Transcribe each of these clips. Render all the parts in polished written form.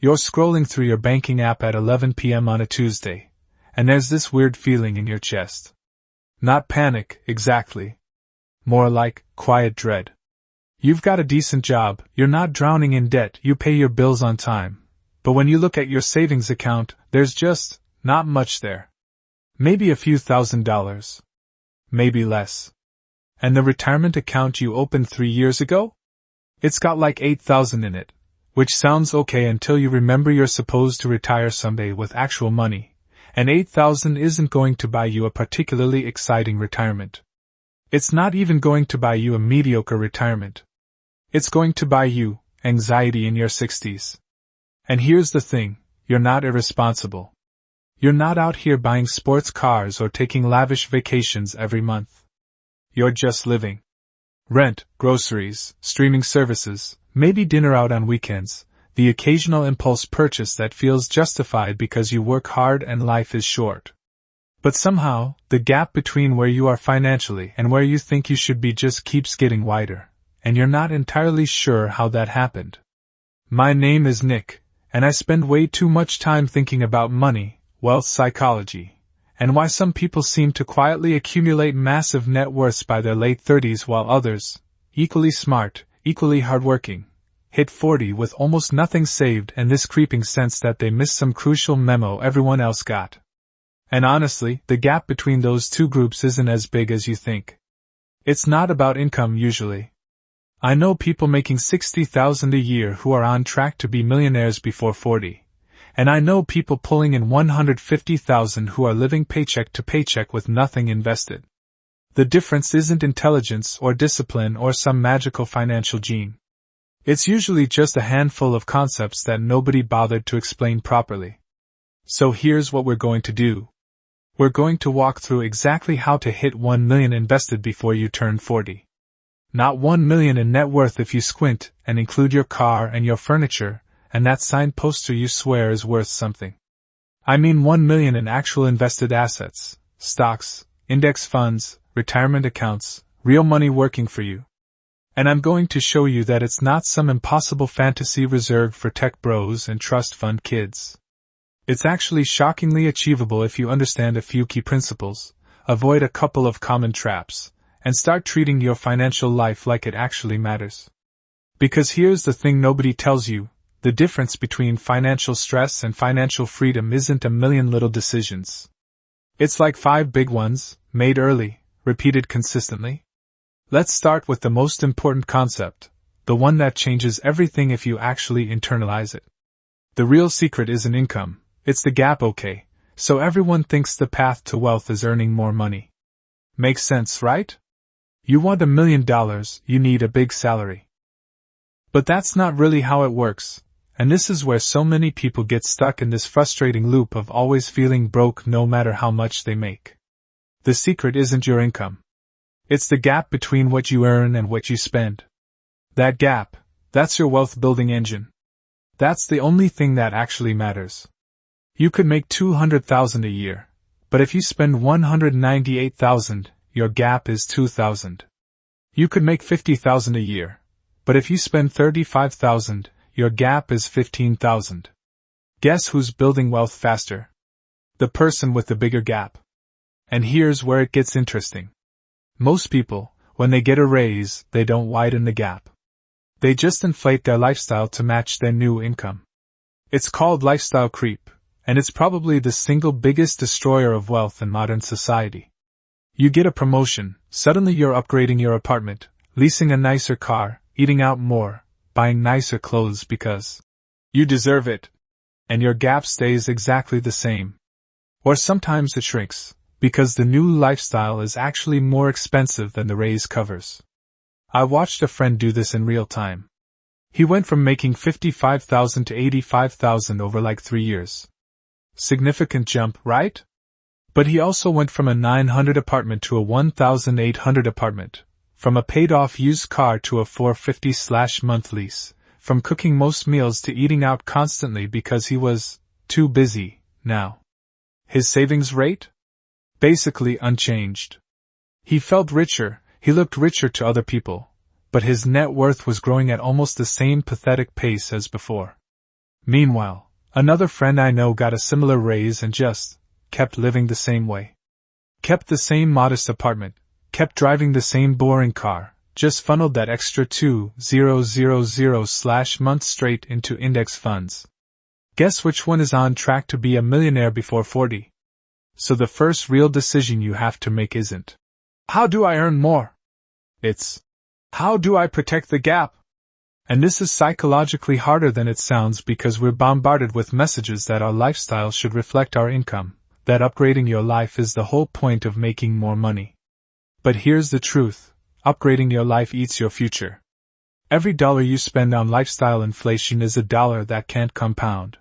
You're scrolling through your banking app at 11 p.m. on a Tuesday, and there's this weird feeling in your chest. Not panic, exactly. More like quiet dread. You've got a decent job, you're not drowning in debt, you pay your bills on time. But when you look at your savings account, there's just not much there. Maybe a few $1,000s. Maybe less. And the retirement account you opened 3 years ago? It's got like $8,000 in it, which sounds okay until you remember you're supposed to retire someday with actual money, and $8,000 isn't going to buy you a particularly exciting retirement. It's not even going to buy you a mediocre retirement. It's going to buy you anxiety in your 60s. And here's the thing, you're not irresponsible. You're not out here buying sports cars or taking lavish vacations every month. You're just living. Rent, groceries, streaming services, maybe dinner out on weekends, the occasional impulse purchase that feels justified because you work hard and life is short. But somehow, the gap between where you are financially and where you think you should be just keeps getting wider, and you're not entirely sure how that happened. My name is Nick, and I spend way too much time thinking about money, wealth psychology, and why some people seem to quietly accumulate massive net worths by their late 30s while others, equally smart, equally hardworking, hit 40 with almost nothing saved and this creeping sense that they missed some crucial memo everyone else got. And honestly, the gap between those two groups isn't as big as you think. It's not about income usually. I know people making $60,000 a year who are on track to be millionaires before 40. And I know people pulling in $150,000 who are living paycheck to paycheck with nothing invested. The difference isn't intelligence or discipline or some magical financial gene. It's usually just a handful of concepts that nobody bothered to explain properly. So here's what we're going to do. We're going to walk through exactly how to hit $1 million invested before you turn 40. Not $1 million in net worth if you squint and include your car and your furniture, and that signed poster you swear is worth something. I mean $1 million in actual invested assets, stocks, index funds, retirement accounts, real money working for you. And I'm going to show you that it's not some impossible fantasy reserved for tech bros and trust fund kids. It's actually shockingly achievable if you understand a few key principles, avoid a couple of common traps, and start treating your financial life like it actually matters. Because here's the thing nobody tells you, the difference between financial stress and financial freedom isn't a million little decisions. It's like 5 big ones, made early, repeated consistently. Let's start with the most important concept, the one that changes everything if you actually internalize it. The real secret isn't income, it's the gap, okay? So everyone thinks the path to wealth is earning more money. Makes sense, right? You want $1 million, you need a big salary. But that's not really how it works, and this is where so many people get stuck in this frustrating loop of always feeling broke no matter how much they make. The secret isn't your income. It's the gap between what you earn and what you spend. That gap, that's your wealth-building engine. That's the only thing that actually matters. You could make $200,000 a year, but if you spend $198,000, your gap is $2,000. You could make $50,000 a year, but if you spend $35,000, your gap is $15,000. Guess who's building wealth faster? The person with the bigger gap. And here's where it gets interesting. Most people, when they get a raise, they don't widen the gap. They just inflate their lifestyle to match their new income. It's called lifestyle creep, and it's probably the single biggest destroyer of wealth in modern society. You get a promotion, suddenly you're upgrading your apartment, leasing a nicer car, eating out more, buying nicer clothes because you deserve it, and your gap stays exactly the same. Or sometimes it shrinks, because the new lifestyle is actually more expensive than the raise covers. I watched a friend do this in real time. He went from making $55,000 to $85,000 over like 3 years. Significant jump, right? But he also went from a $900 apartment to a $1,800 apartment, from a paid-off used car to a $450/month lease, from cooking most meals to eating out constantly because he was too busy now. His savings rate? Basically unchanged. He felt richer, he looked richer to other people, but his net worth was growing at almost the same pathetic pace as before. Meanwhile, another friend I know got a similar raise and just kept living the same way. Kept the same modest apartment, kept driving the same boring car, just funneled that extra 2,000 months straight into index funds. Guess which one is on track to be a millionaire before 40? So the first real decision you have to make isn't, how do I earn more? It's, how do I protect the gap? And this is psychologically harder than it sounds because we're bombarded with messages that our lifestyle should reflect our income, that upgrading your life is the whole point of making more money. But here's the truth, upgrading your life eats your future. Every dollar you spend on lifestyle inflation is a dollar that can't compound.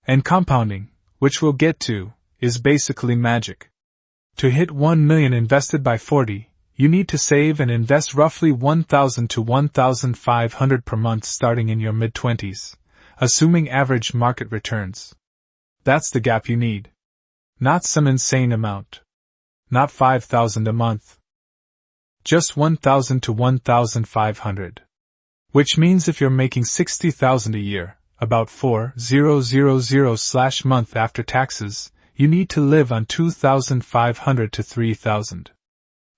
And compounding, which we'll get to, is basically magic. To hit 1 million invested by 40, you need to save and invest roughly $1,000 to $1,500 per month starting in your mid-20s, assuming average market returns. That's the gap you need. Not some insane amount. Not $5,000 a month. Just $1,000 to $1,500. Which means if you're making $60,000 a year, about $4,000 month after taxes, you need to live on $2,500 to $3,000.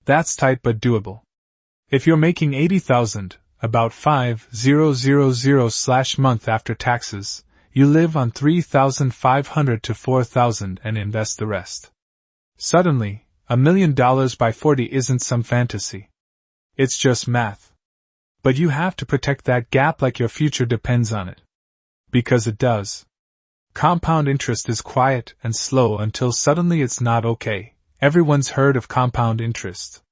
That's tight but doable. If you're making $80,000, about $5,000 month after taxes, you live on $3,500 to $4,000 and invest the rest. Suddenly, $1 million by 40 isn't some fantasy. It's just math. But you have to protect that gap like your future depends on it. Because it does. Compound interest is quiet and slow until suddenly it's not okay. Everyone's heard of compound interest.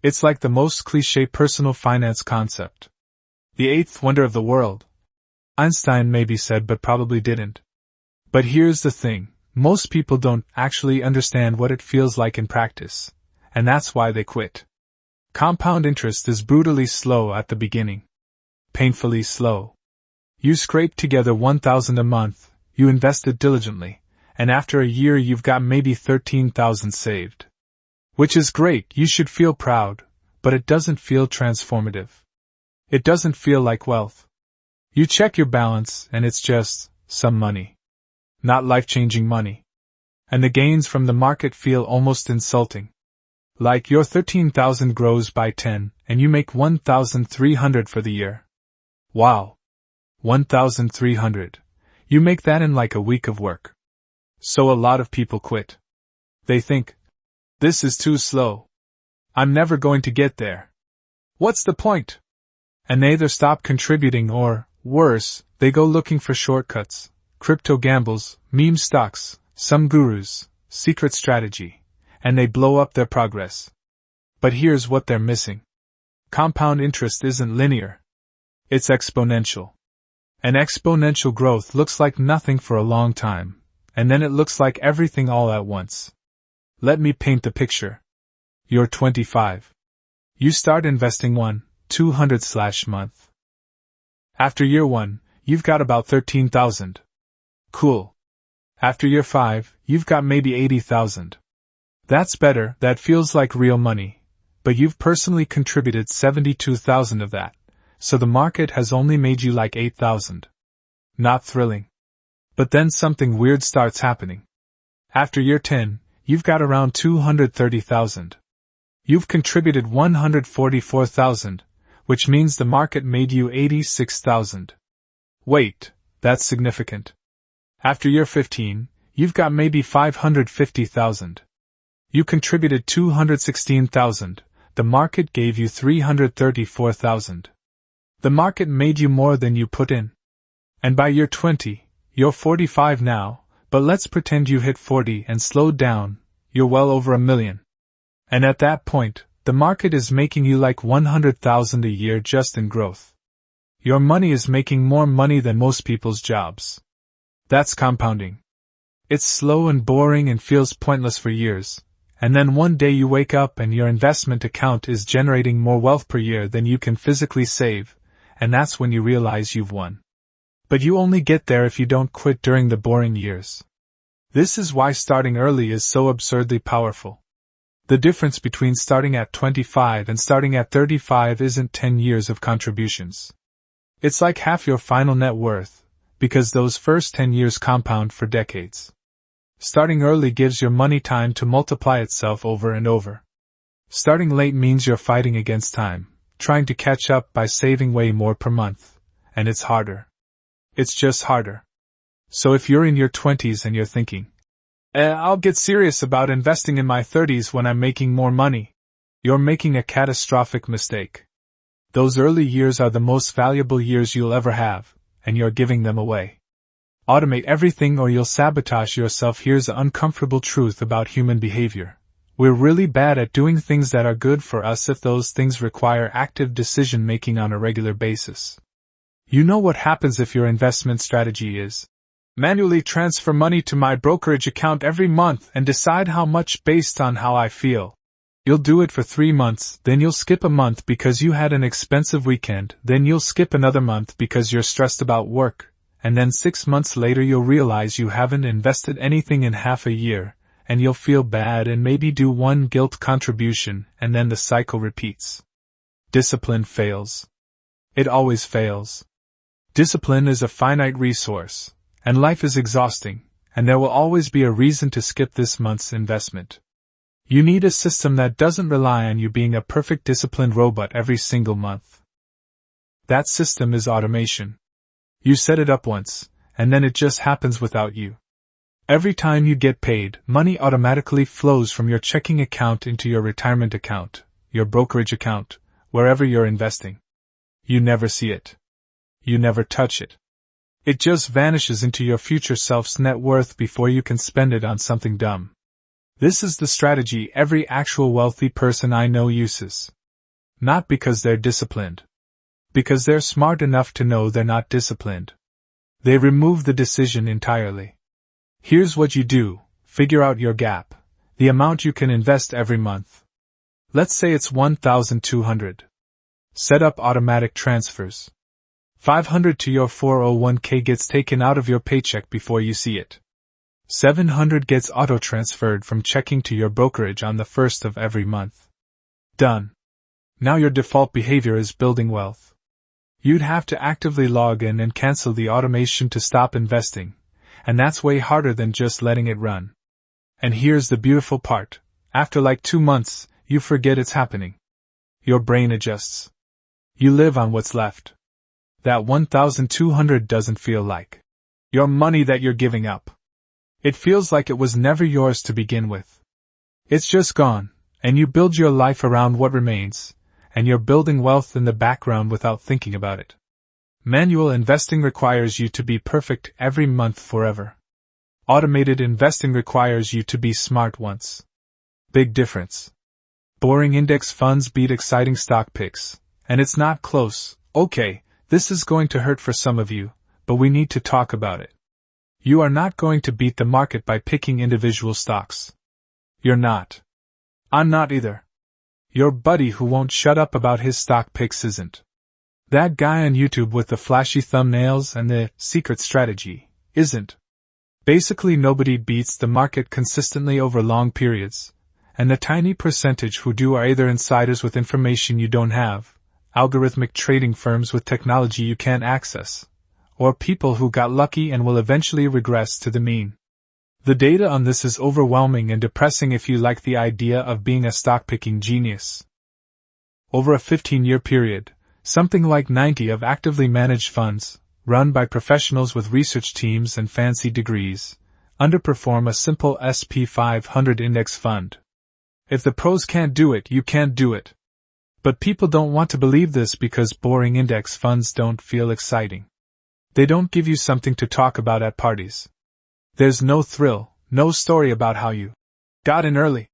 It's like the most cliché personal finance concept. The eighth wonder of the world. Einstein maybe said but probably didn't. But here's the thing, most people don't actually understand what it feels like in practice, and that's why they quit. Compound interest is brutally slow at the beginning. Painfully slow. You scrape together $1,000 a month, you invest it diligently, and after a year you've got maybe $13,000 saved. Which is great, you should feel proud, but it doesn't feel transformative. It doesn't feel like wealth. You check your balance and it's just some money. Not life-changing money. And the gains from the market feel almost insulting. Like your $13,000 grows by 10 and you make $1,300 for the year. Wow. $1,300. You make that in like a week of work. So a lot of people quit. They think, this is too slow. I'm never going to get there. What's the point? And they either stop contributing or, worse, they go looking for shortcuts, crypto gambles, meme stocks, some gurus, secret strategy, and they blow up their progress. But here's what they're missing. Compound interest isn't linear. It's exponential. And exponential growth looks like nothing for a long time, and then it looks like everything all at once. Let me paint the picture. You're 25. You start investing $1,200 month. After year 1, you've got about $13,000. Cool. After year 5, you've got maybe $80,000. That's better, that feels like real money, but you've personally contributed $72,000 of that. So the market has only made you like $8,000. Not thrilling. But then something weird starts happening. After year 10, you've got around $230,000. You've contributed $144,000, which means the market made you $86,000. Wait, that's significant. After year 15, you've got maybe $550,000. You contributed $216,000, the market gave you $334,000. The market made you more than you put in. And by year 20, you're 45 now, but let's pretend you hit 40 and slowed down, you're well over $1 million. And at that point, the market is making you like $100,000 a year just in growth. Your money is making more money than most people's jobs. That's compounding. It's slow and boring and feels pointless for years, and then one day you wake up and your investment account is generating more wealth per year than you can physically save, and that's when you realize you've won. But you only get there if you don't quit during the boring years. This is why starting early is so absurdly powerful. The difference between starting at 25 and starting at 35 isn't 10 years of contributions. It's like half your final net worth, because those first 10 years compound for decades. Starting early gives your money time to multiply itself over and over. Starting late means you're fighting against time, trying to catch up by saving way more per month, and it's harder. It's just harder. So if you're in your 20s and you're thinking, I'll get serious about investing in my 30s when I'm making more money, you're making a catastrophic mistake. Those early years are the most valuable years you'll ever have, and you're giving them away. Automate everything or you'll sabotage yourself. Here's the uncomfortable truth about human behavior. We're really bad at doing things that are good for us if those things require active decision-making on a regular basis. You know what happens if your investment strategy is manually transfer money to my brokerage account every month and decide how much based on how I feel. You'll do it for 3 months, then you'll skip a month because you had an expensive weekend, then you'll skip another month because you're stressed about work, and then 6 months later you'll realize you haven't invested anything in half a year, and you'll feel bad and maybe do one guilt contribution, and then the cycle repeats. Discipline fails. It always fails. Discipline is a finite resource, and life is exhausting, and there will always be a reason to skip this month's investment. You need a system that doesn't rely on you being a perfect disciplined robot every single month. That system is automation. You set it up once, and then it just happens without you. Every time you get paid, money automatically flows from your checking account into your retirement account, your brokerage account, wherever you're investing. You never see it. You never touch it. It just vanishes into your future self's net worth before you can spend it on something dumb. This is the strategy every actual wealthy person I know uses. Not because they're disciplined. Because they're smart enough to know they're not disciplined. They remove the decision entirely. Here's what you do: figure out your gap, the amount you can invest every month. Let's say it's $1,200. Set up automatic transfers. $500 to your 401k gets taken out of your paycheck before you see it. $700 gets auto-transferred from checking to your brokerage on the 1st of every month. Done. Now your default behavior is building wealth. You'd have to actively log in and cancel the automation to stop investing, and that's way harder than just letting it run. And here's the beautiful part: after like 2 months, you forget it's happening. Your brain adjusts. You live on what's left. That $1,200 doesn't feel like your money that you're giving up. It feels like it was never yours to begin with. It's just gone, and you build your life around what remains, and you're building wealth in the background without thinking about it. Manual investing requires you to be perfect every month forever. Automated investing requires you to be smart once. Big difference. Boring index funds beat exciting stock picks, and it's not close. Okay, this is going to hurt for some of you, but we need to talk about it. You are not going to beat the market by picking individual stocks. You're not. I'm not either. Your buddy who won't shut up about his stock picks isn't. That guy on YouTube with the flashy thumbnails and the secret strategy isn't. Basically, nobody beats the market consistently over long periods, and the tiny percentage who do are either insiders with information you don't have, algorithmic trading firms with technology you can't access, or people who got lucky and will eventually regress to the mean. The data on this is overwhelming and depressing if you like the idea of being a stock-picking genius. Over a 15-year period, something like 90 of actively managed funds, run by professionals with research teams and fancy degrees, underperform a simple S&P 500 index fund. If the pros can't do it, you can't do it. But people don't want to believe this because boring index funds don't feel exciting. They don't give you something to talk about at parties. There's no thrill, no story about how you got in early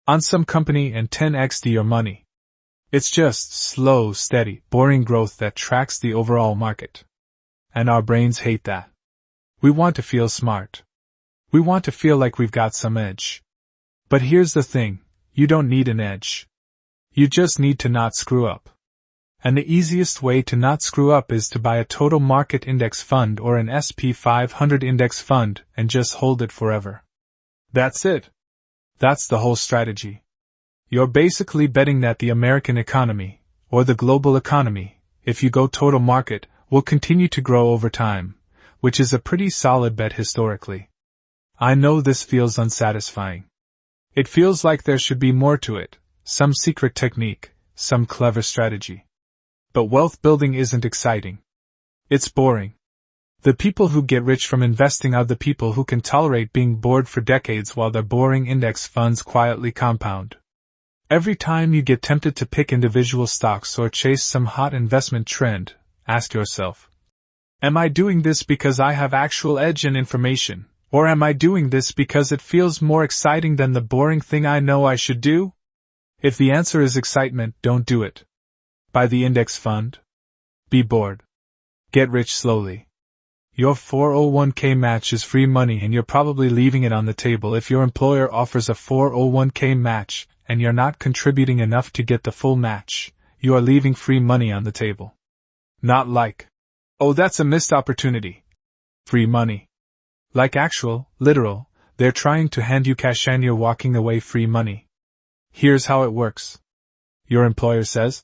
on some company and 10x'd your money. It's just slow, steady, boring growth that tracks the overall market. And our brains hate that. We want to feel smart. We want to feel like we've got some edge. But here's the thing, you don't need an edge. You just need to not screw up. And the easiest way to not screw up is to buy a total market index fund or an S&P 500 index fund and just hold it forever. That's it. That's the whole strategy. You're basically betting that the American economy, or the global economy, if you go total market, will continue to grow over time, which is a pretty solid bet historically. I know this feels unsatisfying. It feels like there should be more to it, some secret technique, some clever strategy. But wealth building isn't exciting. It's boring. The people who get rich from investing are the people who can tolerate being bored for decades while their boring index funds quietly compound. Every time you get tempted to pick individual stocks or chase some hot investment trend, ask yourself, am I doing this because I have actual edge and information, or am I doing this because it feels more exciting than the boring thing I know I should do? If the answer is excitement, don't do it. Buy the index fund. Be bored. Get rich slowly. Your 401k match is free money and you're probably leaving it on the table if your employer offers a 401k match and you're not contributing enough to get the full match. You are leaving free money on the table. Not like, oh, that's a missed opportunity. Free money. Like actual, literal, they're trying to hand you cash and you're walking away free money. Here's how it works. Your employer says,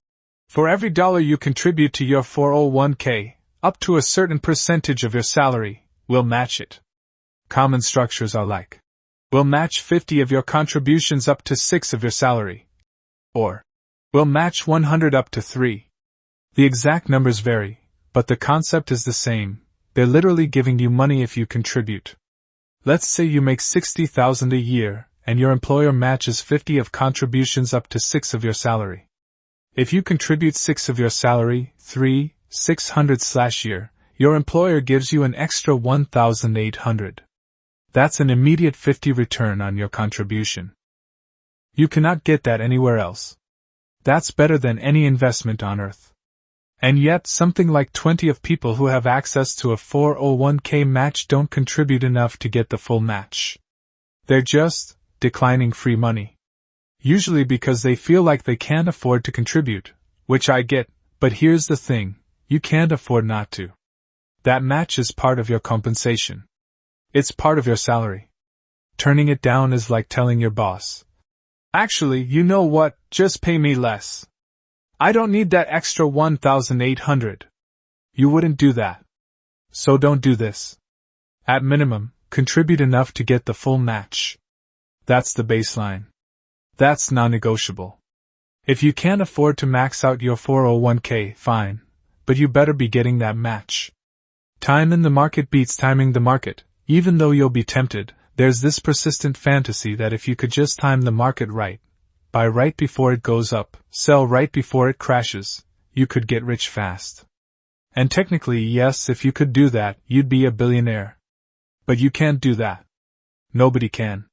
for every dollar you contribute to your 401k, up to a certain percentage of your salary, we'll match it. Common structures are like, we'll match 50 of your contributions up to 6 of your salary. Or, we'll match 100 up to 3. The exact numbers vary, but the concept is the same. They're literally giving you money if you contribute. Let's say you make $60,000 a year, and your employer matches 50 of contributions up to 6 of your salary. If you contribute 6 of your salary, 600/year, your employer gives you an extra 1,800. That's an immediate 50 return on your contribution. You cannot get that anywhere else. That's better than any investment on earth. And yet something like 20 of people who have access to a 401k match don't contribute enough to get the full match. They're just declining free money. Usually because they feel like they can't afford to contribute, which I get, but here's the thing, you can't afford not to. That match is part of your compensation. It's part of your salary. Turning it down is like telling your boss, actually, you know what, just pay me less. I don't need that extra 1,800. You wouldn't do that. So don't do this. At minimum, contribute enough to get the full match. That's the baseline. That's non-negotiable. If you can't afford to max out your 401k, fine, but you better be getting that match. Time in the market beats timing the market. Even though you'll be tempted, there's this persistent fantasy that if you could just time the market right, buy right before it goes up, sell right before it crashes, you could get rich fast. And technically, yes, if you could do that, you'd be a billionaire. But you can't do that. Nobody can.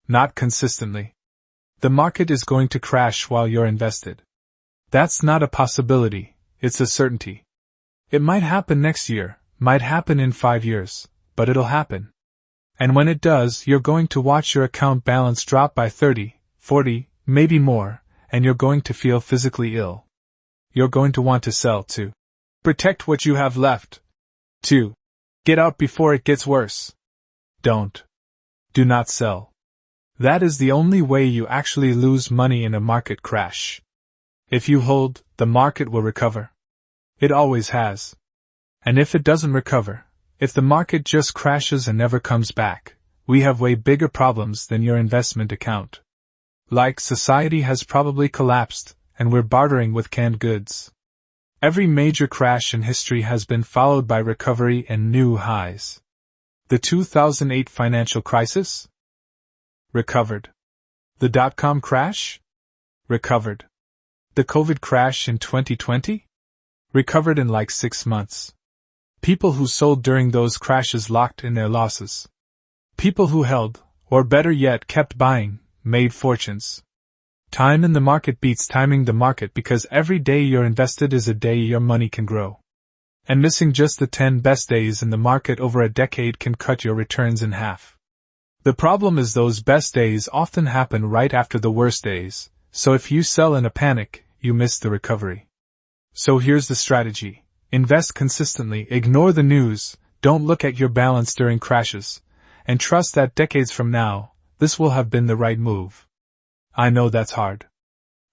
Not consistently. The market is going to crash while you're invested. That's not a possibility, it's a certainty. It might happen next year, might happen in 5 years, but it'll happen. And when it does, you're going to watch your account balance drop by 30, 40, maybe more, and you're going to feel physically ill. You're going to want to sell to protect what you have left. 2. Get out before it gets worse. Don't. Do not sell. That is the only way you actually lose money in a market crash. If you hold, the market will recover. It always has. And if it doesn't recover, if the market just crashes and never comes back, we have way bigger problems than your investment account. Like society has probably collapsed, and we're bartering with canned goods. Every major crash in history has been followed by recovery and new highs. The 2008 financial crisis? Recovered. The dot-com crash? Recovered. The COVID crash in 2020? Recovered in like 6 months. People who sold during those crashes locked in their losses. People who held, or better yet kept buying, made fortunes. Time in the market beats timing the market because every day you're invested is a day your money can grow. And missing just the 10 best days in the market over a decade can cut your returns in half. The problem is those best days often happen right after the worst days, so if you sell in a panic, you miss the recovery. So here's the strategy. Invest consistently, ignore the news, don't look at your balance during crashes, and trust that decades from now, this will have been the right move. I know that's hard.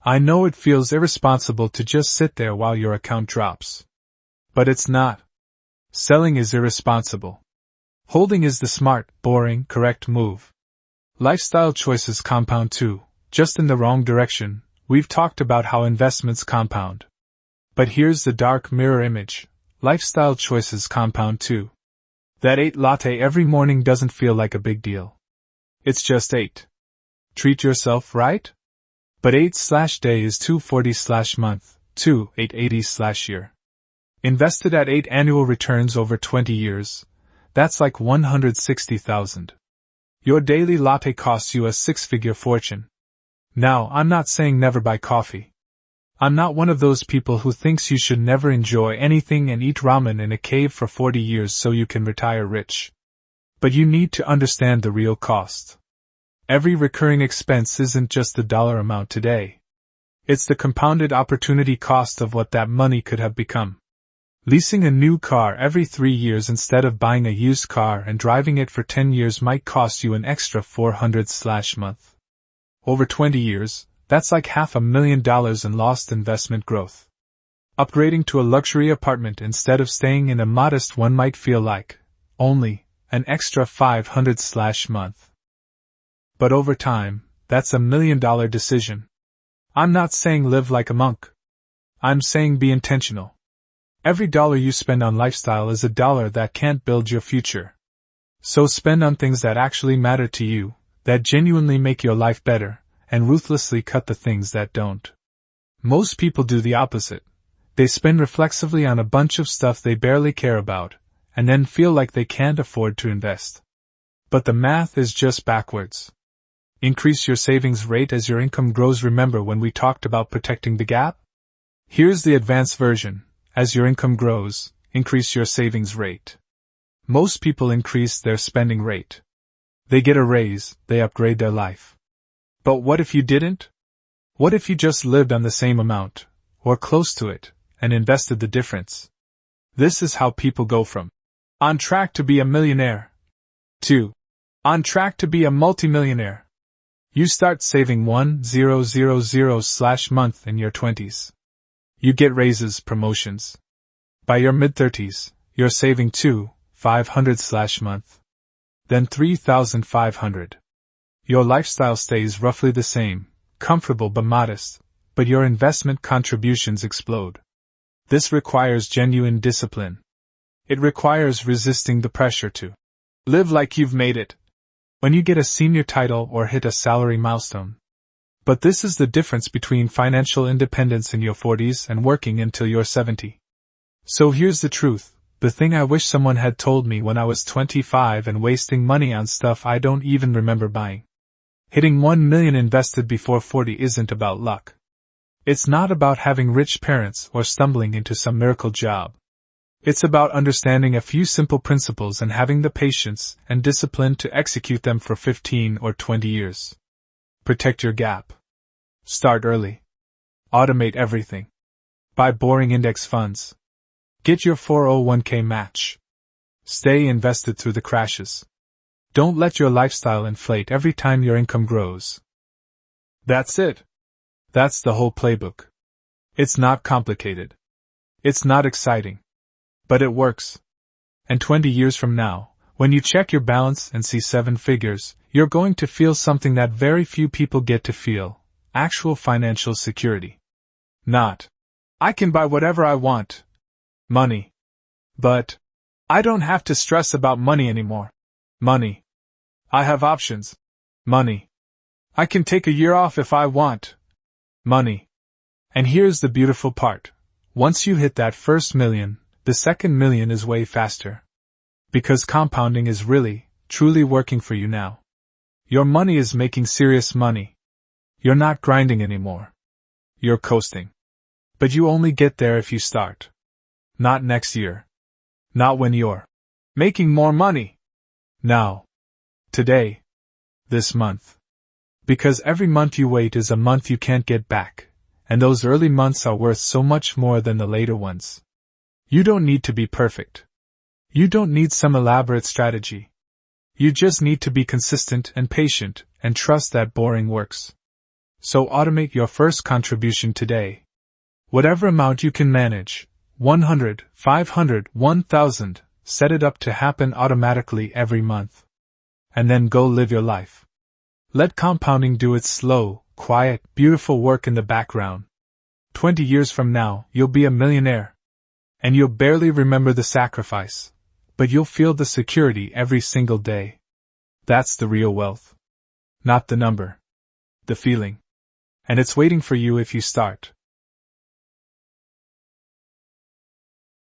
I know it feels irresponsible to just sit there while your account drops. But it's not. Selling is irresponsible. Holding is the smart, boring, correct move. Lifestyle choices compound too, just in the wrong direction. We've talked about how investments compound. But here's the dark mirror image. Lifestyle choices compound too. That 8 latte every morning doesn't feel like a big deal. It's just 8. Treat yourself, right? But 8/day is 240/month, 880/year. Invested at 8 annual returns over 20 years, that's like 160,000. Your daily latte costs you a 6-figure fortune. Now, I'm not saying never buy coffee. I'm not one of those people who thinks you should never enjoy anything and eat ramen in a cave for 40 years so you can retire rich. But you need to understand the real cost. Every recurring expense isn't just the dollar amount today. It's the compounded opportunity cost of what that money could have become. Leasing a new car every 3 years instead of buying a used car and driving it for 10 years might cost you an extra 400/month. Over 20 years, that's like $500,000 in lost investment growth. Upgrading to a luxury apartment instead of staying in a modest one might feel like only an extra 500/month. But over time, that's $1 million decision. I'm not saying live like a monk. I'm saying be intentional. Every dollar you spend on lifestyle is a dollar that can't build your future. So spend on things that actually matter to you, that genuinely make your life better, and ruthlessly cut the things that don't. Most people do the opposite. They spend reflexively on a bunch of stuff they barely care about, and then feel like they can't afford to invest. But the math is just backwards. Increase your savings rate as your income grows. Remember when we talked about protecting the gap? Here's the advanced version. As your income grows, increase your savings rate. Most people increase their spending rate. They get a raise, they upgrade their life. But what if you didn't? What if you just lived on the same amount, or close to it, and invested the difference? This is how people go from on track to be a millionaire to on track to be a multimillionaire. You start saving 1,000/month in your 20s. You get raises, promotions. By your mid-30s, you're saving 2,500/month. Then 3,500. Your lifestyle stays roughly the same, comfortable but modest, but your investment contributions explode. This requires genuine discipline. It requires resisting the pressure to live like you've made it when you get a senior title or hit a salary milestone. But this is the difference between financial independence in your 40s and working until you're 70. So here's the truth, the thing I wish someone had told me when I was 25 and wasting money on stuff I don't even remember buying. Hitting 1 million invested before 40 isn't about luck. It's not about having rich parents or stumbling into some miracle job. It's about understanding a few simple principles and having the patience and discipline to execute them for 15 or 20 years. Protect your gap. Start early. Automate everything. Buy boring index funds. Get your 401k match. Stay invested through the crashes. Don't let your lifestyle inflate every time your income grows. That's it. That's the whole playbook. It's not complicated. It's not exciting. But it works. And 20 years from now, when you check your balance and see 7 figures, you're going to feel something that very few people get to feel: actual financial security. Not, I can buy whatever I want. Money. But, I don't have to stress about money anymore. Money. I have options. Money. I can take a year off if I want. Money. And here's the beautiful part. Once you hit that first million, the second million is way faster. Because compounding is really, truly working for you now. Your money is making serious money. You're not grinding anymore. You're coasting. But you only get there if you start. Not next year. Not when you're making more money. Now. Today. This month. Because every month you wait is a month you can't get back, and those early months are worth so much more than the later ones. You don't need to be perfect. You don't need some elaborate strategy. You just need to be consistent and patient, and trust that boring works. So automate your first contribution today. Whatever amount you can manage, 100, 500, 1000, set it up to happen automatically every month. And then go live your life. Let compounding do its slow, quiet, beautiful work in the background. 20 years from now, you'll be a millionaire. And you'll barely remember the sacrifice, but you'll feel the security every single day. That's the real wealth. Not the number. The feeling. And it's waiting for you if you start.